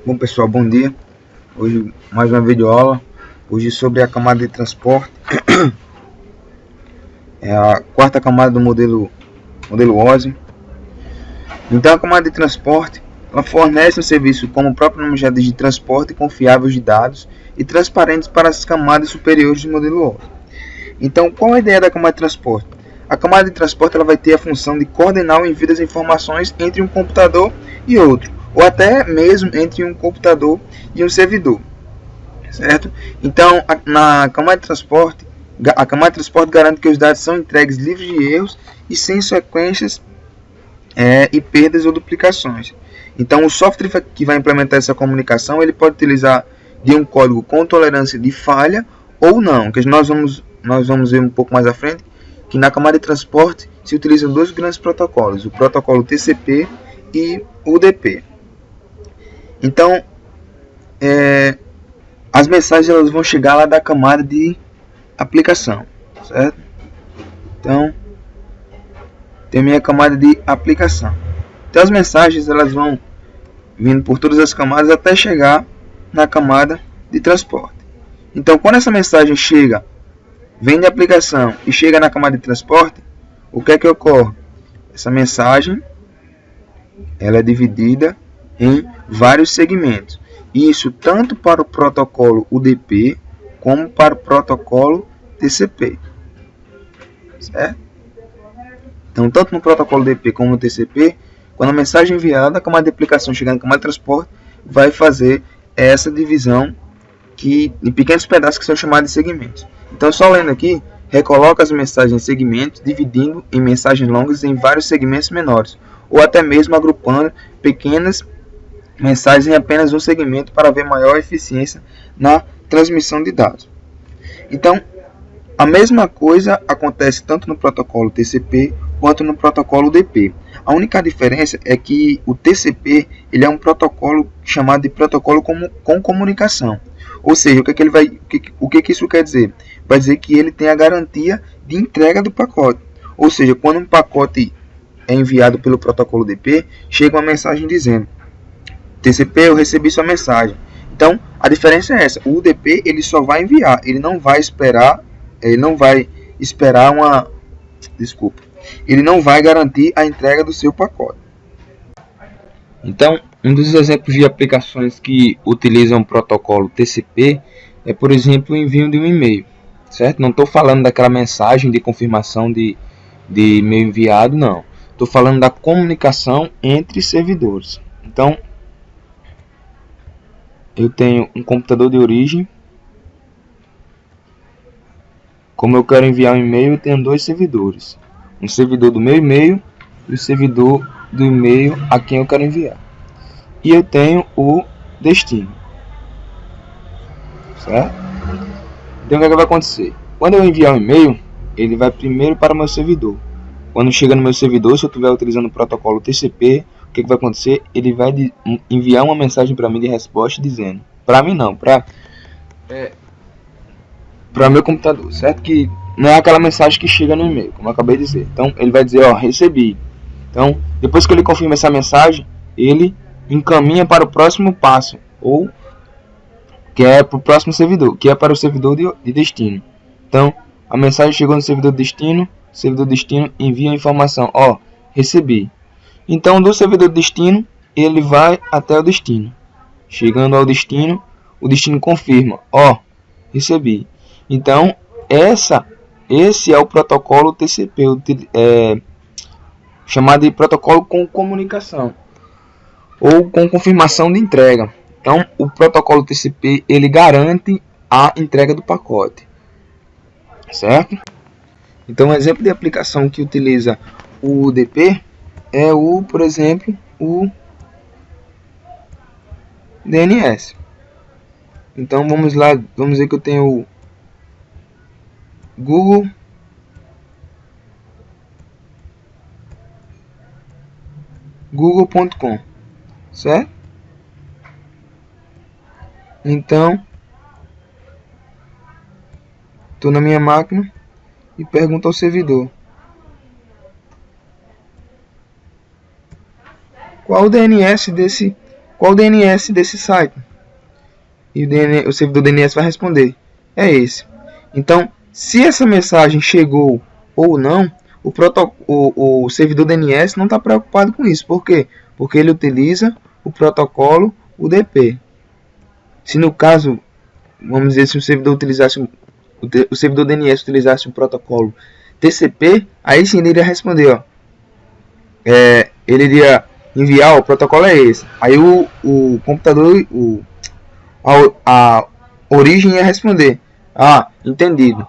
Bom pessoal, bom dia. Hoje mais uma videoaula. Hoje sobre a camada de transporte. É a quarta camada do modelo OSI. Então a camada de transporte, ela fornece um serviço, como o próprio nome já diz, de transporte confiável de dados e transparentes para as camadas superiores do modelo OSI. Então qual a ideia da camada de transporte? A camada de transporte ela vai ter a função de coordenar o envio das informações entre um computador e outro, ou até mesmo entre um computador e um servidor, certo? Então, na camada de transporte, a camada de transporte garante que os dados são entregues livres de erros e sem sequências e perdas ou duplicações. Então, o software que vai implementar essa comunicação, ele pode utilizar de um código com tolerância de falha ou não, que nós vamos ver um pouco mais à frente, que na camada de transporte se utilizam dois grandes protocolos, o protocolo TCP e o UDP. Então, as mensagens elas vão chegar lá da camada de aplicação, certo? Então, tem a minha camada de aplicação. Então, as mensagens elas vão vindo por todas as camadas até chegar na camada de transporte. Então, quando essa mensagem chega, vem de aplicação e chega na camada de transporte, o que é que ocorre? Essa mensagem ela é dividida em vários segmentos. Isso tanto para o protocolo UDP como para o protocolo TCP. Certo? Então, tanto no protocolo UDP como no TCP, quando a mensagem é enviada, a camada de aplicação chegando na camada de transporte, vai fazer essa divisão em pequenos pedaços que são chamados de segmentos. Então, só lendo aqui, recoloca as mensagens em segmentos, dividindo em mensagens longas em vários segmentos menores, ou até mesmo agrupando pequenas mensagens em apenas um segmento para ver maior eficiência na transmissão de dados. Então, a mesma coisa acontece tanto no protocolo TCP quanto no protocolo UDP. A única diferença é que o TCP ele é um protocolo chamado de protocolo com comunicação. Ou seja, o que isso quer dizer? Vai dizer que ele tem a garantia de entrega do pacote. Ou seja, quando um pacote é enviado pelo protocolo UDP, chega uma mensagem dizendo: TCP, eu recebi sua mensagem. Então, a diferença é essa. O UDP ele só vai enviar, ele não vai garantir a entrega do seu pacote. Então, um dos exemplos de aplicações que utilizam o protocolo TCP é, por exemplo, o envio de um e-mail, certo? Não estou falando daquela mensagem de confirmação de e-mail enviado, não. Estou falando da comunicação entre servidores. Então, eu tenho um computador de origem. Como eu quero enviar um e-mail, eu tenho dois servidores. Um servidor do meu e-mail e o servidor do e-mail a quem eu quero enviar. E eu tenho o destino. Certo? Então o que vai acontecer? Quando eu enviar um e-mail, ele vai primeiro para o meu servidor. Quando chega no meu servidor, se eu estiver utilizando o protocolo TCP, o que vai acontecer? Ele vai enviar uma mensagem para mim de resposta dizendo, para mim não, para meu computador, certo? Que não é aquela mensagem que chega no e-mail, como eu acabei de dizer. Então ele vai dizer, ó, recebi. Então depois que ele confirma essa mensagem, ele encaminha para o próximo passo, ou que é para o próximo servidor, que é para o servidor de destino. Então a mensagem chegou no servidor de destino, o servidor de destino envia a informação, ó, recebi. Então do servidor de destino ele vai até o destino. Chegando ao destino, o destino confirma, ó, recebi. Então esse é o protocolo TCP, chamado de protocolo com comunicação ou com confirmação de entrega. Então o protocolo TCP ele garante a entrega do pacote, certo? Então um exemplo de aplicação que utiliza o UDP é por exemplo, o DNS. Então vamos lá, vamos dizer que eu tenho o google.com, certo? Então estou na minha máquina e pergunto ao servidor: qual o DNS qual o DNS desse site? E o servidor DNS vai responder, é esse. Então, se essa mensagem chegou ou não, o servidor DNS não está preocupado com isso. Por quê? Porque ele utiliza o protocolo UDP. Se no caso, vamos dizer, se o servidor utilizasse o servidor DNS utilizasse o protocolo TCP, aí sim ele iria responder, ó, ele iria enviar, o protocolo é esse. Aí o computador, a origem ia responder, entendido,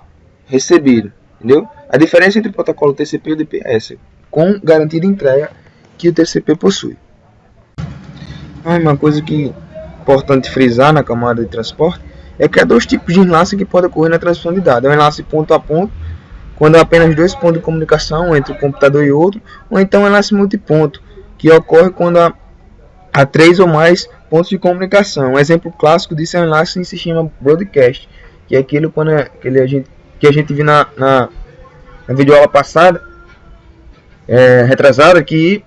recebido, entendeu? A diferença entre o protocolo TCP e o UDP é essa, com garantia de entrega que o TCP possui. Uma coisa que é importante frisar na camada de transporte é que há dois tipos de enlace que podem ocorrer na transmissão de dados. É o enlace ponto a ponto, quando há apenas dois pontos de comunicação entre um computador e outro, ou então o enlace multiponto, que ocorre quando há 3 ou mais pontos de comunicação. Um exemplo clássico disso é o enlace em sistema broadcast, que é aquilo que a gente viu na videoaula passada, retrasada, que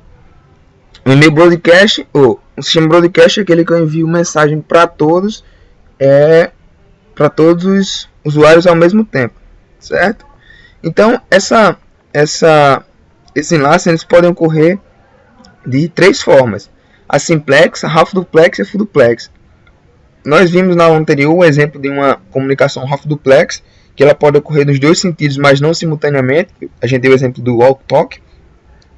o e-mail broadcast, ou o sistema broadcast é aquele que eu envio mensagem para todos os usuários ao mesmo tempo, certo? Então, esses enlaces eles podem ocorrer de 3 formas: a simplex, a half duplex e a full duplex. Nós vimos na aula anterior o exemplo de uma comunicação half duplex, que ela pode ocorrer nos 2 sentidos, mas não simultaneamente. A gente deu o exemplo do walk talk.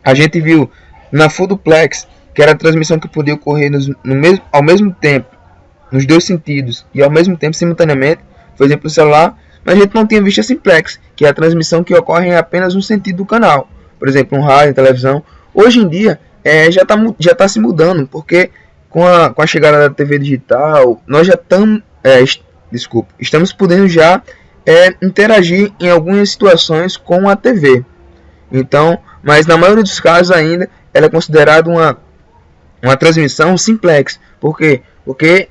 A gente viu na full duplex, que era a transmissão que podia ocorrer ao mesmo tempo, nos 2 sentidos e ao mesmo tempo simultaneamente, por exemplo, o celular. Mas a gente não tinha visto a simplex, que é a transmissão que ocorre em apenas um sentido do canal, por exemplo, um rádio, televisão. Hoje em dia já está se mudando, porque com a chegada da TV digital, nós já estamos podendo já interagir em algumas situações com a TV. Então, mas na maioria dos casos ainda ela é considerada uma transmissão simplex. Por quê? Porque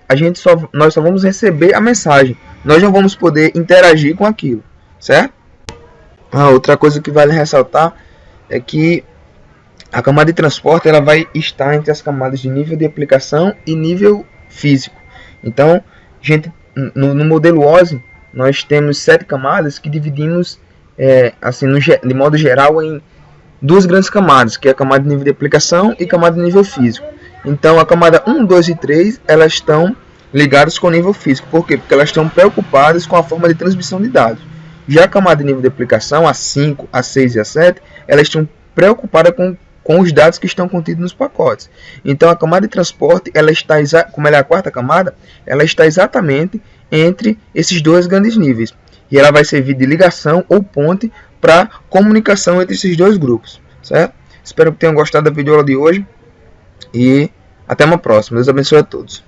nós só vamos receber a mensagem, nós não vamos poder interagir com aquilo, certo? Outra coisa que vale ressaltar é que a camada de transporte ela vai estar entre as camadas de nível de aplicação e nível físico. Então, no modelo OSI, nós temos 7 camadas que dividimos de modo geral em 2 grandes camadas, que é a camada de nível de aplicação e a camada de nível físico. Então, a camada 1, 2 e 3, elas estão ligadas com o nível físico. Por quê? Porque elas estão preocupadas com a forma de transmissão de dados. Já a camada de nível de aplicação, a 5, a 6 e a 7, elas estão preocupadas com os dados que estão contidos nos pacotes. Então, a camada de transporte, como ela é a 4ª camada, ela está exatamente entre esses 2 grandes níveis. E ela vai servir de ligação ou ponte para comunicação entre esses 2 grupos, certo? Espero que tenham gostado da videoaula de hoje e até uma próxima. Deus abençoe a todos.